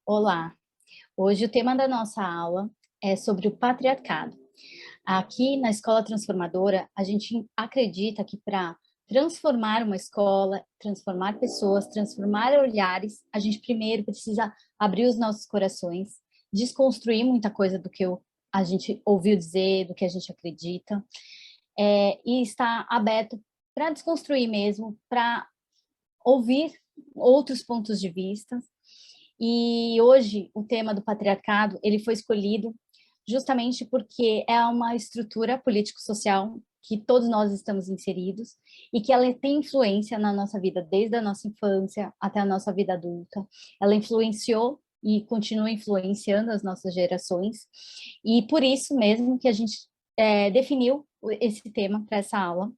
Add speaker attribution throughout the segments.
Speaker 1: Olá, hoje o tema da nossa aula é sobre o patriarcado. Aqui na Escola Transformadora, a gente acredita que para transformar uma escola, transformar pessoas, transformar olhares, a gente primeiro precisa abrir os nossos corações, desconstruir muita coisa do que a gente ouviu dizer, do que a gente acredita, e estar aberto para desconstruir mesmo, para ouvir outros pontos de vista. E hoje o tema do patriarcado, ele foi escolhido justamente porque é uma estrutura político-social que todos nós estamos inseridos e que ela tem influência na nossa vida desde a nossa infância até a nossa vida adulta. Ela influenciou e continua influenciando as nossas gerações, e por isso mesmo que a gente definiu esse tema para essa aula,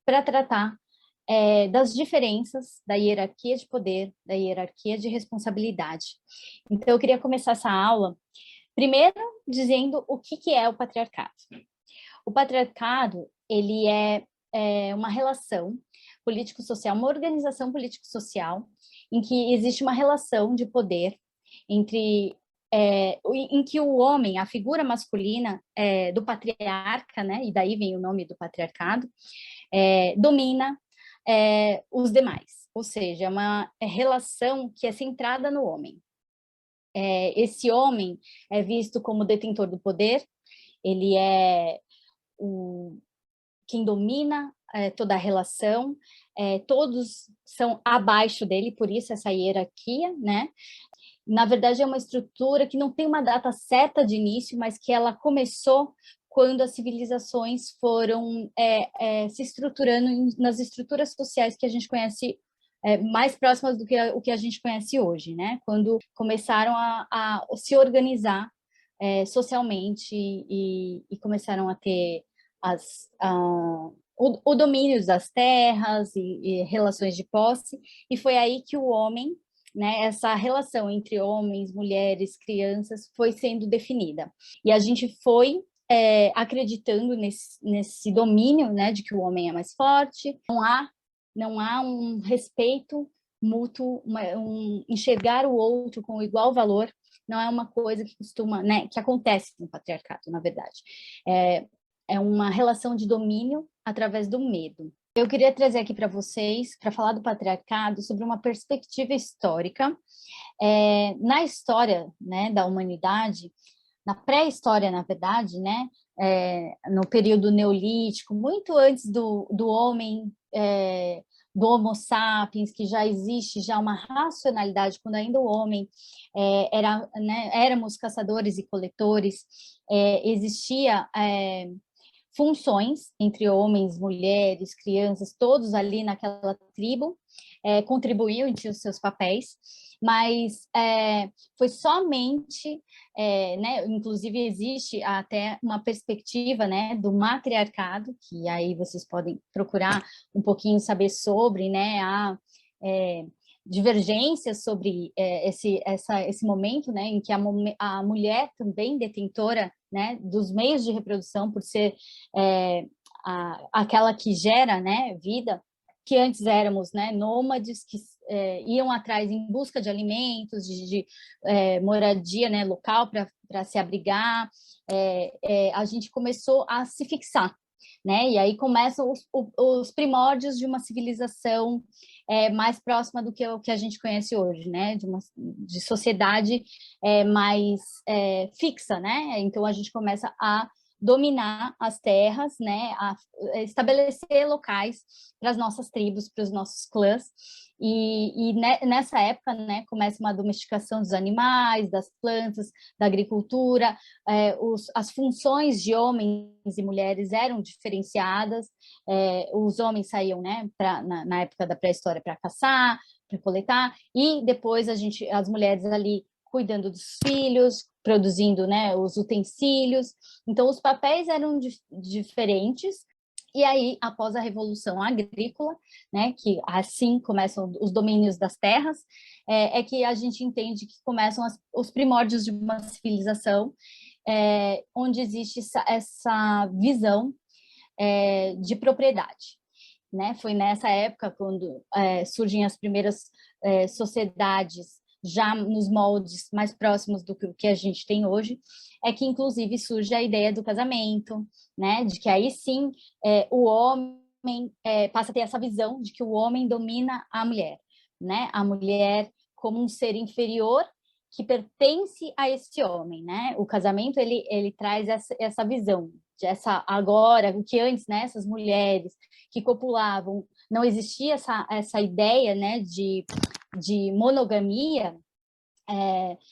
Speaker 1: para tratar das diferenças da hierarquia de poder, da hierarquia de responsabilidade. Então, eu queria começar essa aula, primeiro, dizendo o que é o patriarcado. O patriarcado, ele é uma relação político-social, uma organização político-social, em que existe uma relação de poder entre em que o homem, a figura masculina do patriarca, né, e daí vem o nome do patriarcado, domina os demais, ou seja, é uma relação que é centrada no homem. Esse homem é visto como detentor do poder, ele é quem domina toda a relação, todos são abaixo dele, por isso essa hierarquia, né? Na verdade, é uma estrutura que não tem uma data certa de início, mas que ela começou quando as civilizações foram se estruturando nas estruturas sociais que a gente conhece, mais próximas do que o que a gente conhece hoje, né? Quando começaram a se organizar socialmente e começaram a ter o domínio das terras e relações de posse, e foi aí que o homem, né, essa relação entre homens, mulheres, crianças foi sendo definida. E a gente foi acreditando nesse domínio, né, de que o homem é mais forte, não há um respeito mútuo, enxergar o outro com igual valor, não é uma coisa que costuma, né, que acontece no patriarcado, na verdade. É uma relação de domínio através do medo. Eu queria trazer aqui para vocês, para falar do patriarcado, sobre uma perspectiva histórica. Na história, né, da humanidade, na pré-história, na verdade, né, no período neolítico, muito antes do homem, do Homo sapiens, que já existe já uma racionalidade, quando ainda o homem né, éramos caçadores e coletores, existia funções entre homens, mulheres, crianças, todos ali naquela tribo, contribuíam e tinham os seus papéis, mas foi somente, né, inclusive existe até uma perspectiva, né, do matriarcado, que aí vocês podem procurar um pouquinho saber sobre, né, divergências sobre esse momento, né, em que a mulher também detentora, né, dos meios de reprodução, por ser aquela que gera, né, vida, que antes éramos, né, nômades que iam atrás em busca de alimentos, de moradia, né, local para se abrigar, a gente começou a se fixar, né? E aí começam os primórdios de uma civilização mais próxima do que o que a gente conhece hoje, né? De sociedade mais fixa, né? Então a gente começa a dominar as terras, né? A estabelecer locais para as nossas tribos, para os nossos clãs. E nessa época, né, começa uma domesticação dos animais, das plantas, da agricultura, as funções de homens e mulheres eram diferenciadas, os homens saíam, né, na época da pré-história para caçar, para coletar, e depois as mulheres ali cuidando dos filhos, produzindo, né, os utensílios. Então, os papéis eram diferentes. E aí, após a Revolução Agrícola, né, que assim começam os domínios das terras, que a gente entende que começam os primórdios de uma civilização, onde existe essa visão de propriedade, né? Foi nessa época quando surgem as primeiras sociedades já nos moldes mais próximos do que a gente tem hoje, é que inclusive surge a ideia do casamento, né? De que aí sim o homem passa a ter essa visão de que o homem domina a mulher, né? A mulher como um ser inferior que pertence a esse homem, né? O casamento ele traz essa visão de agora, o que antes, né? Essas mulheres que copulavam, não existia essa ideia, né? De monogamia,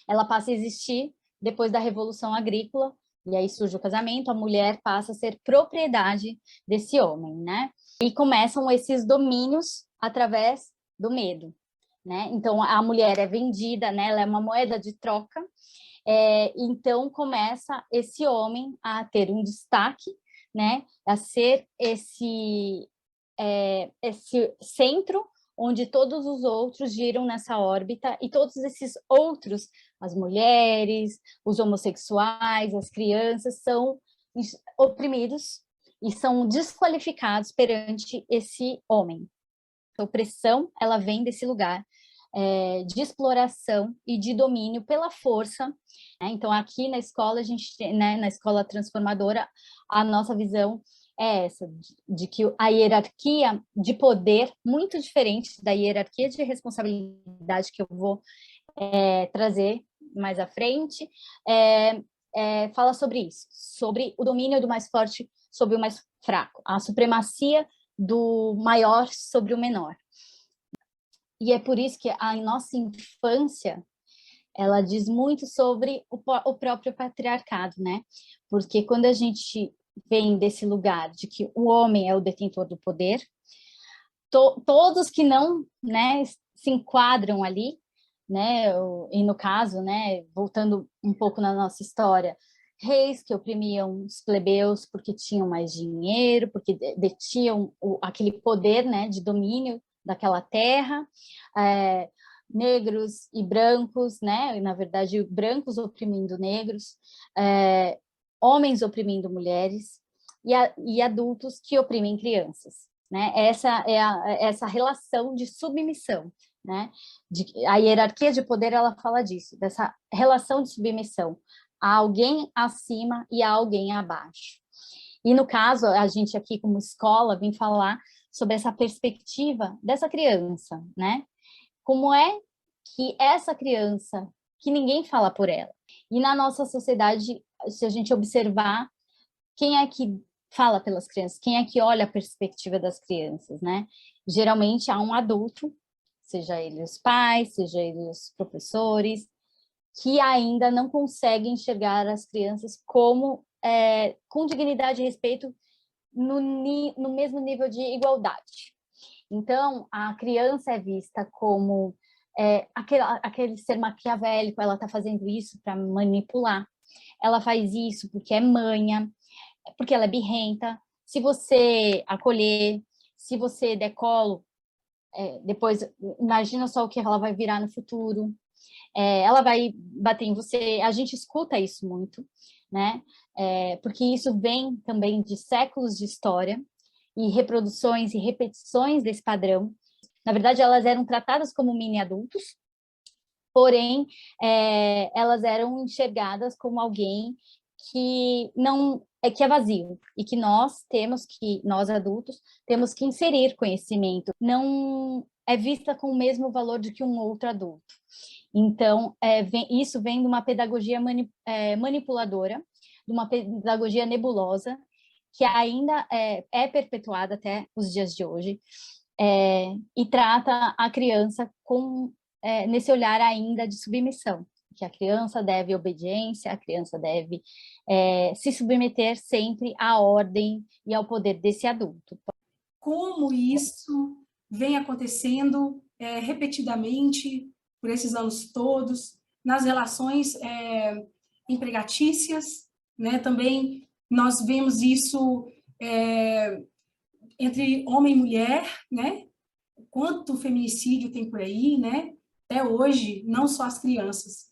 Speaker 1: ela passa a existir depois da Revolução Agrícola, e aí surge o casamento, a mulher passa a ser propriedade desse homem, né? E começam esses domínios através do medo, né? Então, a mulher é vendida, né? Ela é uma moeda de troca, então começa esse homem a ter um destaque, né? A ser esse centro onde todos os outros giram nessa órbita e todos esses outros, as mulheres, os homossexuais, as crianças, são oprimidos e são desqualificados perante esse homem. A opressão, ela vem desse lugar de exploração e de domínio pela força, né? Então, aqui na escola, a gente, né, na escola transformadora, a nossa visão é essa, de que a hierarquia de poder, muito diferente da hierarquia de responsabilidade que eu vou trazer mais à frente, fala sobre isso, sobre o domínio do mais forte sobre o mais fraco, a supremacia do maior sobre o menor. E é por isso que a nossa infância, ela diz muito sobre o próprio patriarcado, né? Porque quando a gente vem desse lugar de que o homem é o detentor do poder, todos que não, né, se enquadram ali, né? E no caso, né, voltando um pouco na nossa história, reis que oprimiam os plebeus porque tinham mais dinheiro, porque detinham aquele poder, né, de domínio daquela terra, negros e brancos, né, na verdade brancos oprimindo negros, homens oprimindo mulheres e adultos que oprimem crianças, né? Essa é essa relação de submissão, né? A hierarquia de poder, ela fala disso, dessa relação de submissão. Há alguém acima e há alguém abaixo. E no caso, a gente aqui como escola vem falar sobre essa perspectiva dessa criança, né? Como é que essa criança, que ninguém fala por ela. E na nossa sociedade, se a gente observar, quem é que fala pelas crianças? Quem é que olha a perspectiva das crianças, né? Geralmente há um adulto, seja ele os pais, seja ele os professores, que ainda não consegue enxergar as crianças como com dignidade e respeito no mesmo nível de igualdade. Então, a criança é vista como aquele ser maquiavélico, ela está fazendo isso para manipular, ela faz isso porque é manha, porque ela é birrenta. Se você acolher, se você der colo, depois imagina só o que ela vai virar no futuro. Ela vai bater em você. A gente escuta isso muito, né? Porque isso vem também de séculos de história e reproduções e repetições desse padrão. Na verdade, elas eram tratadas como mini adultos, porém, elas eram enxergadas como alguém que não que é vazio e que nós adultos temos que inserir conhecimento. Não é vista com o mesmo valor de que um outro adulto. Então, isso vem de uma pedagogia manipuladora, de uma pedagogia nebulosa, que ainda é perpetuada até os dias de hoje, e trata a criança nesse olhar ainda de submissão, que a criança deve obediência, a criança deve se submeter sempre à ordem e ao poder desse adulto.
Speaker 2: Como isso vem acontecendo repetidamente por esses anos todos, nas relações empregatícias, né? Também nós vemos isso entre homem e mulher, né? Quanto feminicídio tem por aí, né? Até hoje, não só as crianças.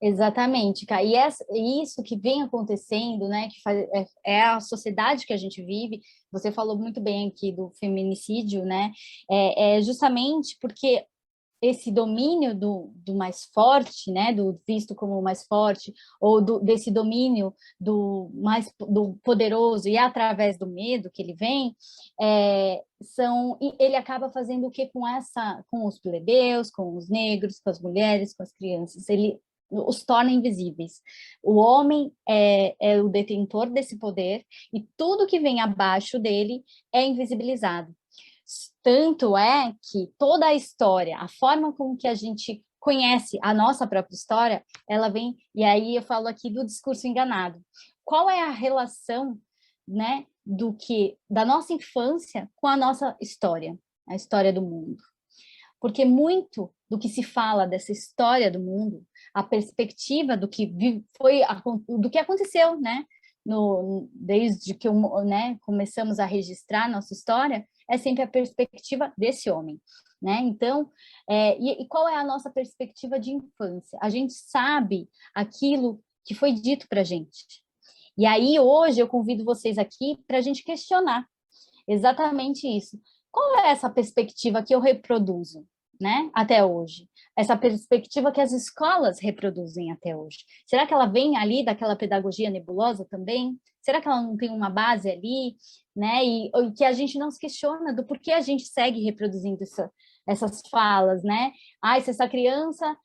Speaker 1: Exatamente, Cá. E isso que vem acontecendo, né, que é a sociedade que a gente vive. Você falou muito bem aqui do feminicídio, né? Justamente porque esse domínio do mais forte, né, do visto como o mais forte, ou desse domínio do poderoso, e através do medo que ele vem, ele acaba fazendo o que com os plebeus, com os negros, com as mulheres, com as crianças? Ele os torna invisíveis. O homem é o detentor desse poder, e tudo que vem abaixo dele é invisibilizado. Tanto é que toda a história, a forma como que a gente conhece a nossa própria história, ela vem, e aí eu falo aqui do discurso enganado. Qual é a relação, né, da nossa infância com a nossa história, a história do mundo? Porque muito do que se fala dessa história do mundo, a perspectiva do que do que aconteceu, né, desde que né, começamos a registrar nossa história, é sempre a perspectiva desse homem, né? Então, e qual é a nossa perspectiva de infância? A gente sabe aquilo que foi dito para a gente. E aí, hoje, eu convido vocês aqui para a gente questionar exatamente isso. Qual é essa perspectiva que eu reproduzo, né, até hoje? Essa perspectiva que as escolas reproduzem até hoje. Será que ela vem ali daquela pedagogia nebulosa também? Será que ela não tem uma base ali, né? E que a gente não se questiona do porquê a gente segue reproduzindo essas falas, né? Se essa criança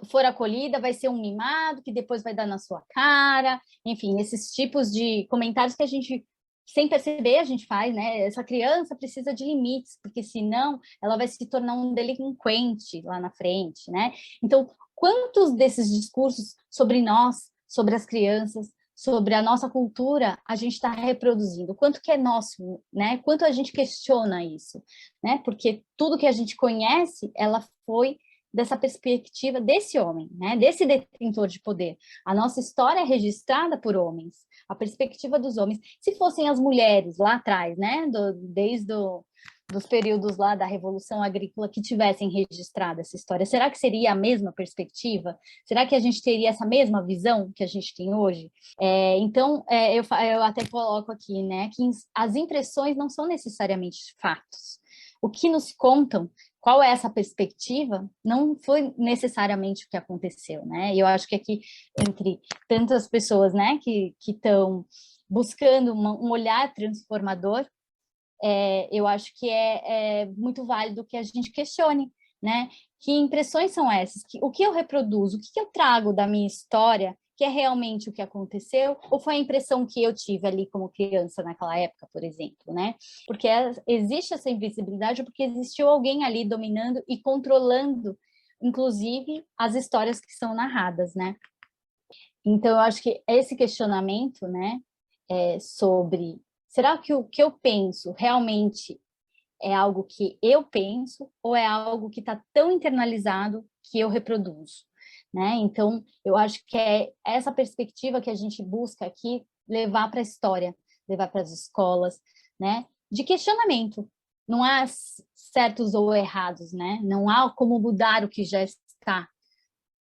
Speaker 1: for acolhida, vai ser um mimado, que depois vai dar na sua cara, enfim, esses tipos de comentários que a gente, sem perceber, a gente faz, né? Essa criança precisa de limites, porque senão ela vai se tornar um delinquente lá na frente, né? Então, quantos desses discursos sobre nós, sobre as crianças, sobre a nossa cultura, a gente está reproduzindo? Quanto que é nosso, né? Quanto a gente questiona isso, né? Porque tudo que a gente conhece, ela foi dessa perspectiva desse homem, né? Desse detentor de poder. A nossa história é registrada por homens, a perspectiva dos homens. Se fossem as mulheres lá atrás, né? Desde dos períodos lá da Revolução Agrícola que tivessem registrado essa história, será que seria a mesma perspectiva? Será que a gente teria essa mesma visão que a gente tem hoje? Então, eu até coloco aqui, né, que as impressões não são necessariamente fatos. O que nos contam, qual é essa perspectiva, não foi necessariamente o que aconteceu, né? E eu acho que aqui, entre tantas pessoas, né, que estão buscando um olhar transformador, eu acho que é muito válido que a gente questione, né? Que impressões são essas? O que eu reproduzo? O que eu trago da minha história que é realmente o que aconteceu? Ou foi a impressão que eu tive ali como criança naquela época, por exemplo, né? Porque existe essa invisibilidade porque existiu alguém ali dominando e controlando, inclusive, as histórias que são narradas, né? Então, eu acho que esse questionamento, né, sobre será que o que eu penso realmente é algo que eu penso ou é algo que está tão internalizado que eu reproduzo, né? Então, eu acho que é essa perspectiva que a gente busca aqui levar para a história, levar para as escolas, né? De questionamento. Não há certos ou errados, né? Não há como mudar o que já está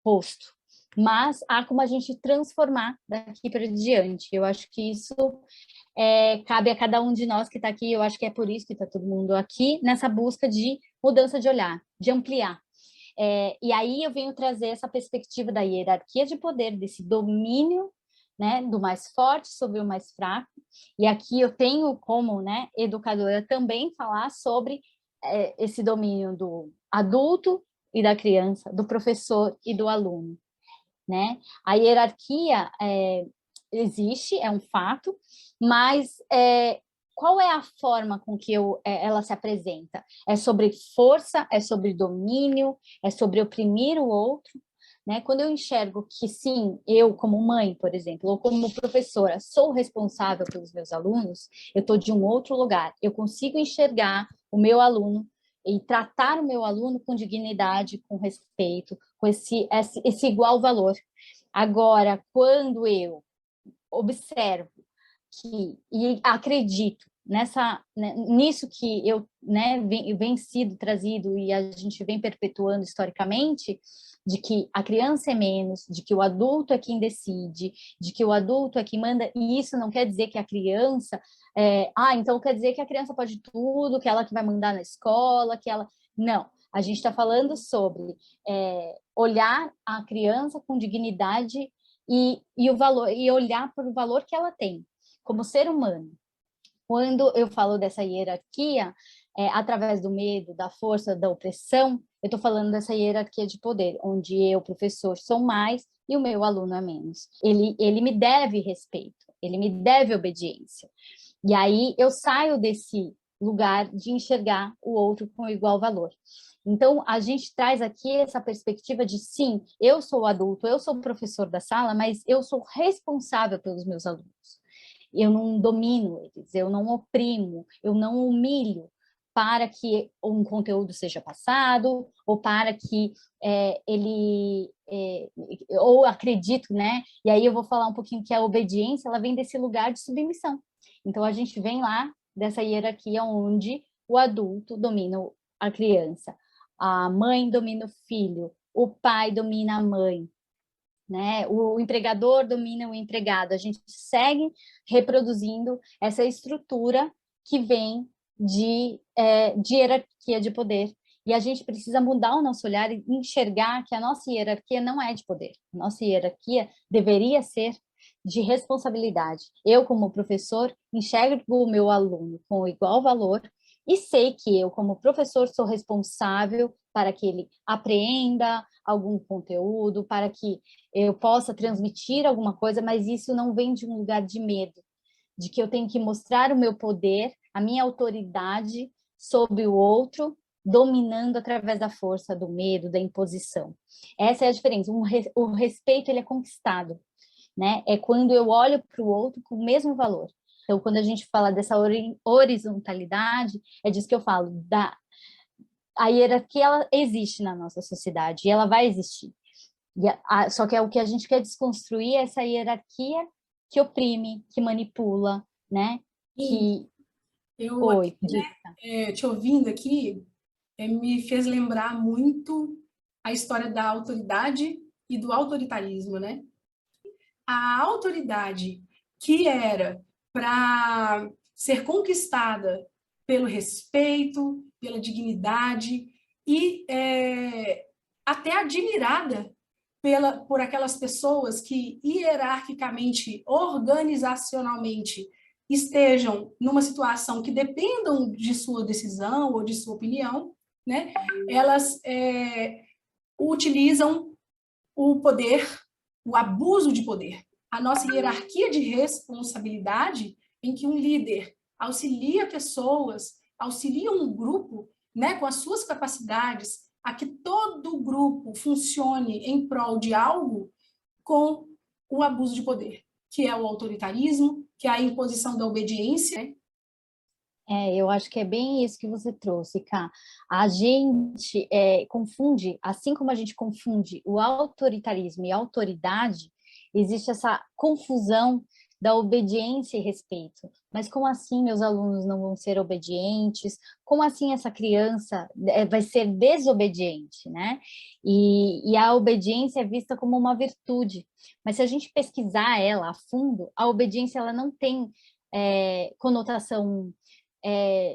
Speaker 1: posto, mas há como a gente transformar daqui para diante. Eu acho que isso cabe a cada um de nós que está aqui, eu acho que é por isso que está todo mundo aqui, nessa busca de mudança de olhar, de ampliar. E aí eu venho trazer essa perspectiva da hierarquia de poder, desse domínio, né, do mais forte sobre o mais fraco, e aqui eu tenho como, né, educadora também falar sobre esse domínio do adulto e da criança, do professor e do aluno, né? A hierarquia existe, é um fato, mas qual é a forma com que ela se apresenta? É sobre força, é sobre domínio, é sobre oprimir o outro, né? Quando eu enxergo que sim, eu como mãe, por exemplo, ou como professora, sou responsável pelos meus alunos, eu estou de um outro lugar, eu consigo enxergar o meu aluno e tratar o meu aluno com dignidade, com respeito, com esse igual valor. Agora, quando eu observo e acredito nisso que vem sido trazido e a gente vem perpetuando historicamente, de que a criança é menos, de que o adulto é quem decide, de que o adulto é quem manda, e isso não quer dizer que a criança... então quer dizer que a criança pode tudo, que ela que vai mandar na escola, que ela... Não, A gente está falando sobre olhar a criança com dignidade e o valor, e olhar para o valor que ela tem como ser humano. Quando eu falo dessa hierarquia, através do medo, da força, da opressão, eu estou falando dessa hierarquia de poder, onde eu, professor, sou mais e o meu aluno é menos. Ele me deve respeito, ele me deve obediência. E aí eu saio desse lugar de enxergar o outro com igual valor. Então, a gente traz aqui essa perspectiva de, sim, eu sou adulto, eu sou professor da sala, mas eu sou responsável pelos meus alunos. Eu não domino eles, eu não oprimo, eu não humilho para que um conteúdo seja passado ou para que ou acredito, né? E aí eu vou falar um pouquinho que a obediência, ela vem desse lugar de submissão. Então, a gente vem lá dessa hierarquia onde o adulto domina a criança, a mãe domina o filho, o pai domina a mãe, né? O empregador domina o empregado. A gente segue reproduzindo essa estrutura que vem de hierarquia de poder. E a gente precisa mudar o nosso olhar e enxergar que a nossa hierarquia não é de poder. A nossa hierarquia deveria ser de responsabilidade. Eu, como professor, enxergo o meu aluno com igual valor e sei que eu, como professor, sou responsável para que ele apreenda algum conteúdo, para que eu possa transmitir alguma coisa, mas isso não vem de um lugar de medo, de que eu tenho que mostrar o meu poder, a minha autoridade sobre o outro, dominando através da força, do medo, da imposição. Essa é a diferença. O respeito, ele é conquistado, né? É quando eu olho para o outro com o mesmo valor. Então, quando a gente fala dessa horizontalidade, é disso que eu falo, a hierarquia, ela existe na nossa sociedade e ela vai existir. Só que é o que a gente quer desconstruir, essa hierarquia que oprime, que manipula, né?
Speaker 2: E
Speaker 1: Que...
Speaker 2: eu aqui,
Speaker 1: Oi, dica.
Speaker 2: te ouvindo aqui, me fez lembrar muito a história da autoridade e do autoritarismo, né? A autoridade que era para ser conquistada pelo respeito, pela dignidade e até admirada por aquelas pessoas que hierarquicamente, organizacionalmente estejam numa situação que dependam de sua decisão ou de sua opinião, né? Elas utilizam o poder, o abuso de poder, a nossa hierarquia de responsabilidade, em que um líder auxilia pessoas, auxilia um grupo, né, com as suas capacidades, a que todo o grupo funcione em prol de algo, com o abuso de poder, que é o autoritarismo, que é a imposição da obediência.
Speaker 1: Eu acho que é bem isso que você trouxe, Ká. A gente confunde, assim como a gente confunde o autoritarismo e a autoridade, existe essa confusão da obediência e respeito. Mas como assim meus alunos não vão ser obedientes? Como assim essa criança vai ser desobediente, né? E a obediência é vista como uma virtude. Mas se a gente pesquisar ela a fundo, a obediência ela não tem conotação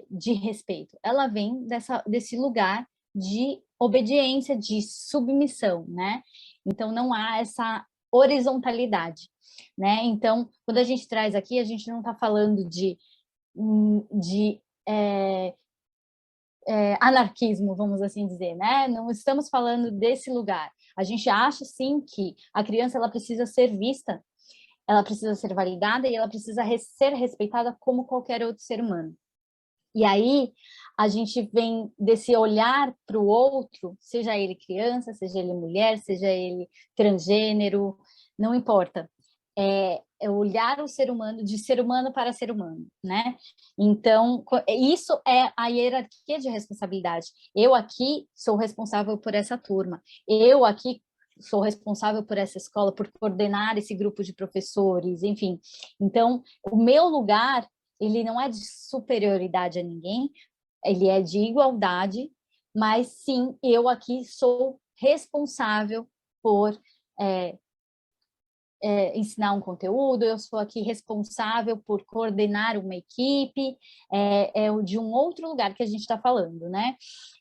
Speaker 1: de respeito. Ela vem desse lugar de obediência, de submissão, né? Então, não há essa horizontalidade, né? Então, quando a gente traz aqui, a gente não está falando de anarquismo, vamos assim dizer, né? Não estamos falando desse lugar. A gente acha, sim, que a criança ela precisa ser vista, ela precisa ser validada e ela precisa ser respeitada como qualquer outro ser humano. E aí, a gente vem desse olhar para o outro, seja ele criança, seja ele mulher, seja ele transgênero, não importa. É olhar o ser humano de ser humano para ser humano, né? Então, isso é a hierarquia de responsabilidade. Eu aqui sou responsável por essa turma. Eu aqui sou responsável por essa escola, por coordenar esse grupo de professores, enfim. Então, o meu lugar ele não é de superioridade a ninguém, ele é de igualdade, mas sim, eu aqui sou responsável por ensinar um conteúdo, eu sou aqui responsável por coordenar uma equipe, de um outro lugar que a gente está falando, né?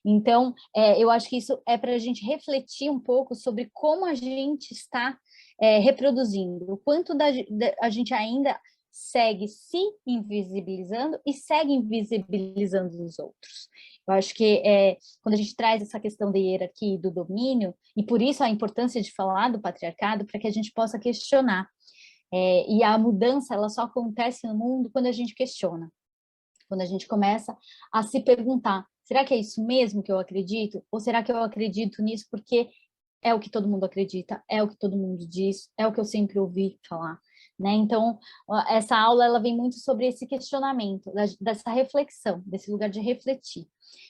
Speaker 1: Então, eu acho que isso é para a gente refletir um pouco sobre como a gente está reproduzindo, o quanto a gente ainda segue se invisibilizando e segue invisibilizando os outros. Eu acho que quando a gente traz essa questão da hierarquia e do domínio, e por isso a importância de falar do patriarcado, para que a gente possa questionar. E a mudança, ela só acontece no mundo quando a gente questiona, quando a gente começa a se perguntar, será que é isso mesmo que eu acredito? Ou será que eu acredito nisso porque é o que todo mundo acredita, é o que todo mundo diz, é o que eu sempre ouvi falar, né? Então, essa aula, ela vem muito sobre esse questionamento, dessa reflexão, desse lugar de refletir.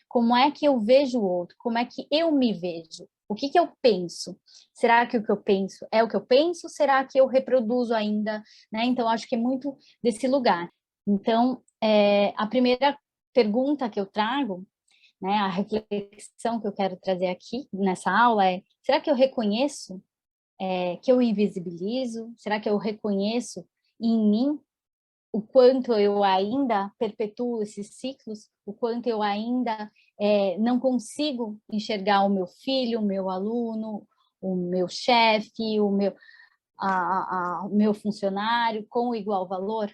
Speaker 1: Como é que eu vejo o outro? Como é que eu me vejo? O que que eu penso? Será que o que eu penso é o que eu penso? Será que eu reproduzo ainda? Né? Então, acho que é muito desse lugar. Então, a primeira pergunta que eu trago, né, a reflexão que eu quero trazer aqui nessa aula é: será que eu reconheço que eu invisibilizo? Será que eu reconheço em mim o quanto eu ainda perpetuo esses ciclos? O quanto eu ainda não consigo enxergar o meu filho, o meu aluno, o meu chefe, o meu funcionário com igual valor?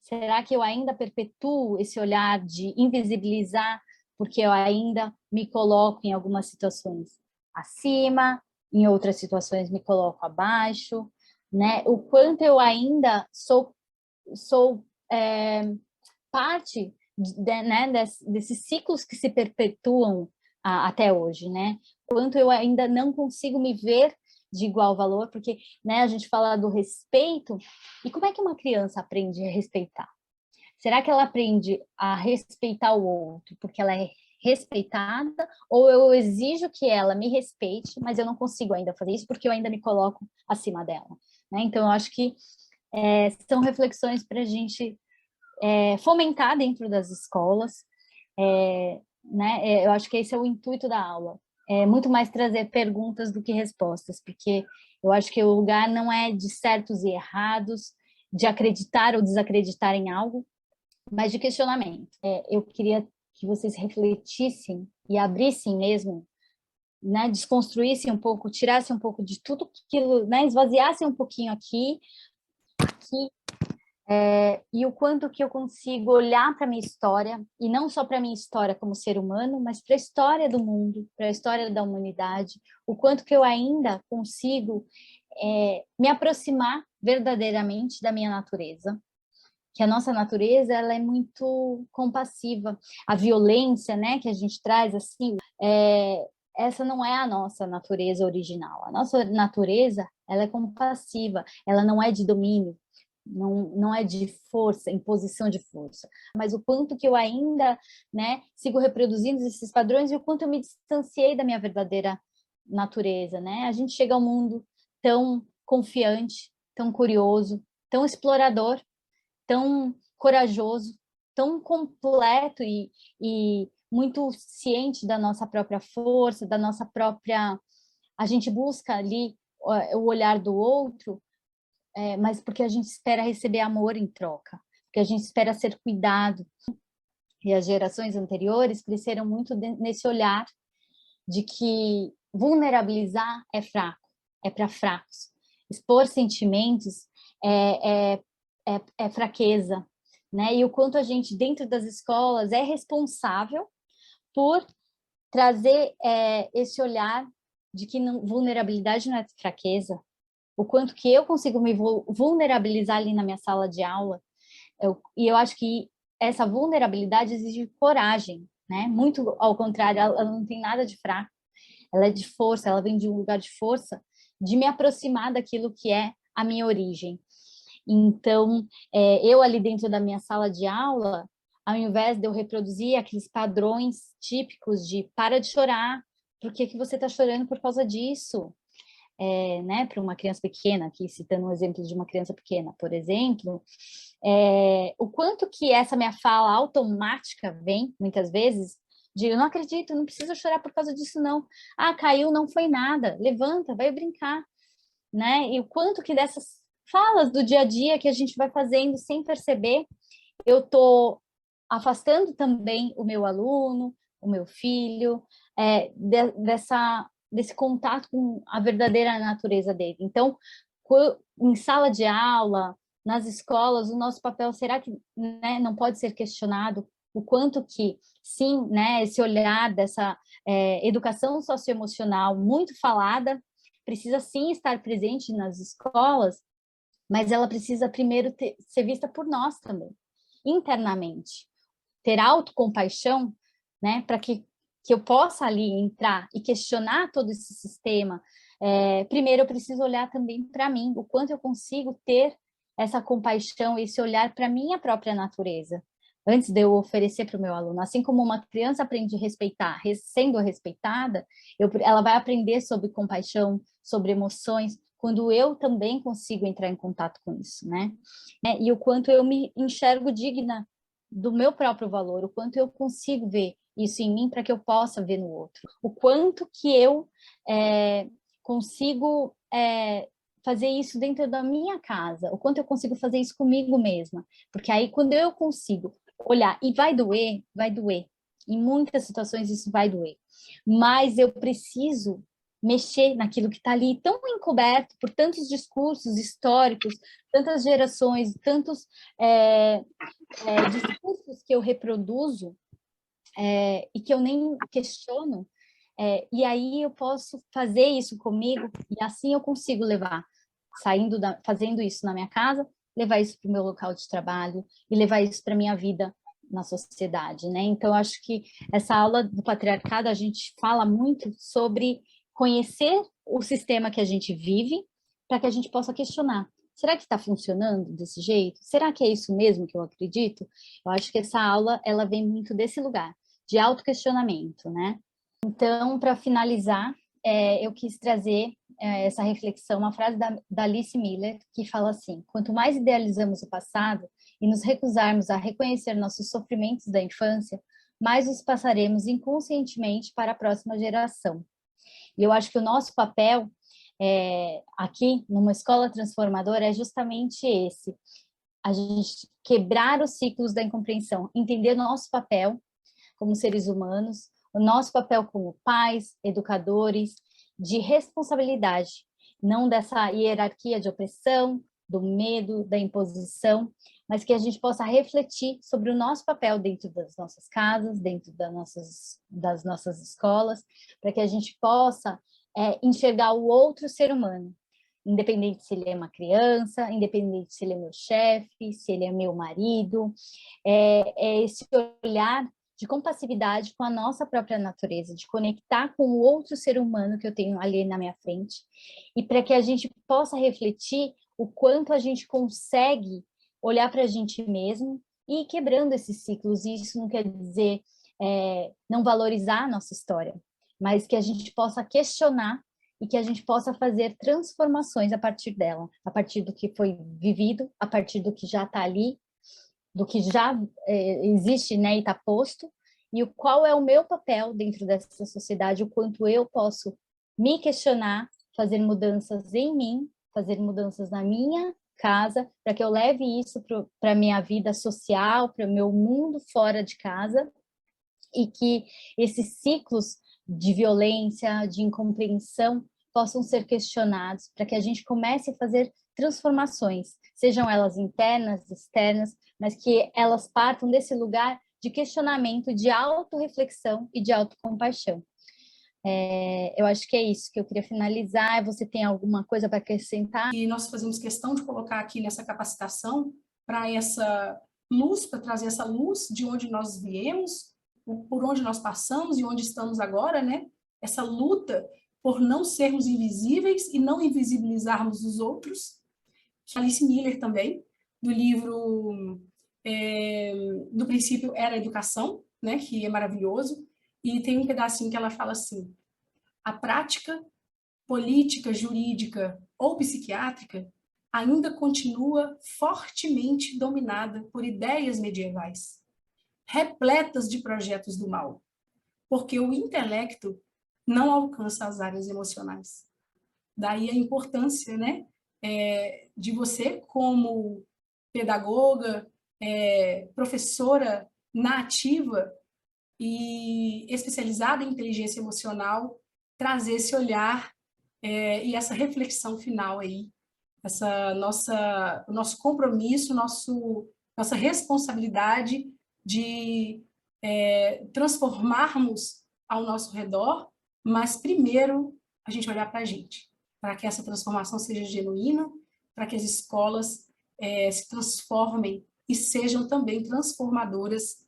Speaker 1: Será que eu ainda perpetuo esse olhar de invisibilizar porque eu ainda me coloco em algumas situações acima, em outras situações me coloco abaixo, né? O quanto eu ainda sou parte né, desses ciclos que se perpetuam até hoje, né? Quanto eu ainda não consigo me ver de igual valor, porque, né, a gente fala do respeito, e como é que uma criança aprende a respeitar? Será que ela aprende a respeitar o outro porque ela é respeitada, ou eu exijo que ela me respeite, mas eu não consigo ainda fazer isso porque eu ainda me coloco acima dela, né? Então, eu acho que são reflexões para a gente fomentar dentro das escolas, né? Eu acho que esse é o intuito da aula, muito mais trazer perguntas do que respostas, porque eu acho que o lugar não é de certos e errados, de acreditar ou desacreditar em algo, mas de questionamento. Eu queria que vocês refletissem e abrissem mesmo, né, desconstruíssem um pouco, tirassem um pouco de tudo aquilo, né, esvaziassem um pouquinho aqui, e o quanto que eu consigo olhar para a minha história, e não só para a minha história como ser humano, mas para a história do mundo, para a história da humanidade, o quanto que eu ainda consigo me aproximar verdadeiramente da minha natureza, que a nossa natureza ela é muito compassiva. A violência, né, que a gente traz assim, essa não é a nossa natureza original. A nossa natureza ela é compassiva, ela não é de domínio, não é de força, imposição de força, mas o quanto que eu ainda, né, sigo reproduzindo esses padrões e o quanto eu me distanciei da minha verdadeira natureza, né? A gente chega ao mundo tão confiante, tão curioso, tão explorador, tão corajoso, tão completo e muito ciente da nossa própria força, da nossa própria... A gente busca ali o olhar do outro, mas porque a gente espera receber amor em troca, porque a gente espera ser cuidado. E as gerações anteriores cresceram muito nesse olhar de que vulnerabilizar é fraco, é para fracos. Expor sentimentos é fraqueza, né? E o quanto a gente, dentro das escolas, é responsável por trazer esse olhar de que vulnerabilidade não é fraqueza, o quanto que eu consigo me vulnerabilizar ali na minha sala de aula, e eu acho que essa vulnerabilidade exige coragem, né? Muito ao contrário, ela não tem nada de fraco, ela é de força, ela vem de um lugar de força, de me aproximar daquilo que é a minha origem. Então, eu ali dentro da minha sala de aula, ao invés de eu reproduzir aqueles padrões típicos de para de chorar, por que que você está chorando por causa disso? Né, para uma criança pequena, aqui citando um exemplo de uma criança pequena, por exemplo, o quanto que essa minha fala automática vem, muitas vezes, de eu não acredito, não precisa chorar por causa disso, não. Ah, caiu, não foi nada, levanta, vai brincar, né? E o quanto que dessas falas do dia a dia que a gente vai fazendo sem perceber. Eu estou afastando também o meu aluno, o meu filho, desse contato com a verdadeira natureza dele. Então, em sala de aula, nas escolas, o nosso papel, será que, né, não pode ser questionado o quanto que, sim, né, esse olhar dessa educação socioemocional muito falada, precisa sim estar presente nas escolas, mas ela precisa primeiro ser vista por nós também, internamente. Ter autocompaixão, né, para que eu possa ali entrar e questionar todo esse sistema. Primeiro eu preciso olhar também para mim, o quanto eu consigo ter essa compaixão, esse olhar para a minha própria natureza, antes de eu oferecer para o meu aluno. Assim como uma criança aprende a respeitar, sendo respeitada, ela vai aprender sobre compaixão, sobre emoções, quando eu também consigo entrar em contato com isso, né? E o quanto eu me enxergo digna do meu próprio valor, o quanto eu consigo ver isso em mim para que eu possa ver no outro, o quanto que eu consigo fazer isso dentro da minha casa, o quanto eu consigo fazer isso comigo mesma, porque aí quando eu consigo olhar, e vai doer, em muitas situações isso vai doer, mas eu preciso mexer naquilo que está ali tão encoberto por tantos discursos históricos, tantas gerações, tantos discursos que eu reproduzo e que eu nem questiono, e aí eu posso fazer isso comigo e assim eu consigo levar, fazendo isso na minha casa, levar isso para o meu local de trabalho e levar isso para a minha vida na sociedade, né? Então, eu acho que essa aula do patriarcado, a gente fala muito sobre conhecer o sistema que a gente vive para que a gente possa questionar. Será que está funcionando desse jeito? Será que é isso mesmo que eu acredito? Eu acho que essa aula, ela vem muito desse lugar, de autoquestionamento, né? Então, para finalizar, eu quis trazer essa reflexão, uma frase da Alice Miller, que fala assim: quanto mais idealizamos o passado e nos recusarmos a reconhecer nossos sofrimentos da infância, mais os passaremos inconscientemente para a próxima geração. E eu acho que o nosso papel aqui, numa escola transformadora, é justamente esse: a gente quebrar os ciclos da incompreensão, entender nosso papel como seres humanos, o nosso papel como pais, educadores, de responsabilidade, não dessa hierarquia de opressão, do medo, da imposição, mas que a gente possa refletir sobre o nosso papel dentro das nossas casas, dentro das nossas escolas, para que a gente possa enxergar o outro ser humano, independente se ele é uma criança, independente se ele é meu chefe, se ele é meu marido, esse olhar de compassividade com a nossa própria natureza, de conectar com o outro ser humano que eu tenho ali na minha frente, e para que a gente possa refletir o quanto a gente consegue olhar para a gente mesmo e ir quebrando esses ciclos. E isso não quer dizer não valorizar a nossa história, mas que a gente possa questionar e que a gente possa fazer transformações a partir dela, a partir do que foi vivido, a partir do que já está ali, do que já existe, né, e está posto, e qual é o meu papel dentro dessa sociedade, o quanto eu posso me questionar, fazer mudanças em mim, fazer mudanças na minha casa, para que eu leve isso para a minha vida social, para o meu mundo fora de casa, e que esses ciclos de violência, de incompreensão, possam ser questionados, para que a gente comece a fazer transformações, sejam elas internas, externas, mas que elas partam desse lugar de questionamento, de autorreflexão e de autocompaixão. Eu acho que é isso que eu queria finalizar. Você tem alguma coisa para acrescentar?
Speaker 2: E nós fazemos questão de colocar aqui nessa capacitação para essa luz, para trazer essa luz de onde nós viemos, por onde nós passamos e onde estamos agora, né? Essa luta por não sermos invisíveis e não invisibilizarmos os outros. Alice Miller também, do livro do princípio era a educação, né? Que é maravilhoso, e tem um pedacinho que ela fala assim: a prática política, jurídica ou psiquiátrica ainda continua fortemente dominada por ideias medievais, repletas de projetos do mal, porque o intelecto não alcança as áreas emocionais. Daí a importância, né, de você como pedagoga, professora na ativa e especializada em inteligência emocional, trazer esse olhar e essa reflexão final aí, o nosso compromisso, nossa responsabilidade de transformarmos ao nosso redor, mas primeiro a gente olhar para a gente, para que essa transformação seja genuína, para que as escolas se transformem e sejam também transformadoras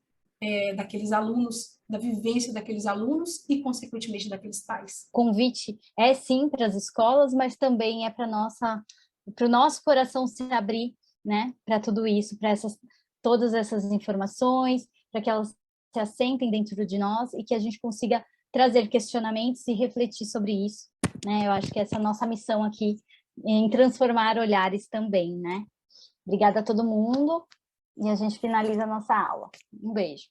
Speaker 2: daqueles alunos, da vivência daqueles alunos e, consequentemente, daqueles pais.
Speaker 1: O convite é, sim, para as escolas, mas também é para o nosso coração se abrir, né, para tudo isso, para todas essas informações, para que elas se assentem dentro de nós e que a gente consiga trazer questionamentos e refletir sobre isso, né? Eu acho que essa é a nossa missão aqui, em transformar olhares também, né? Obrigada a todo mundo e a gente finaliza a nossa aula. Um beijo.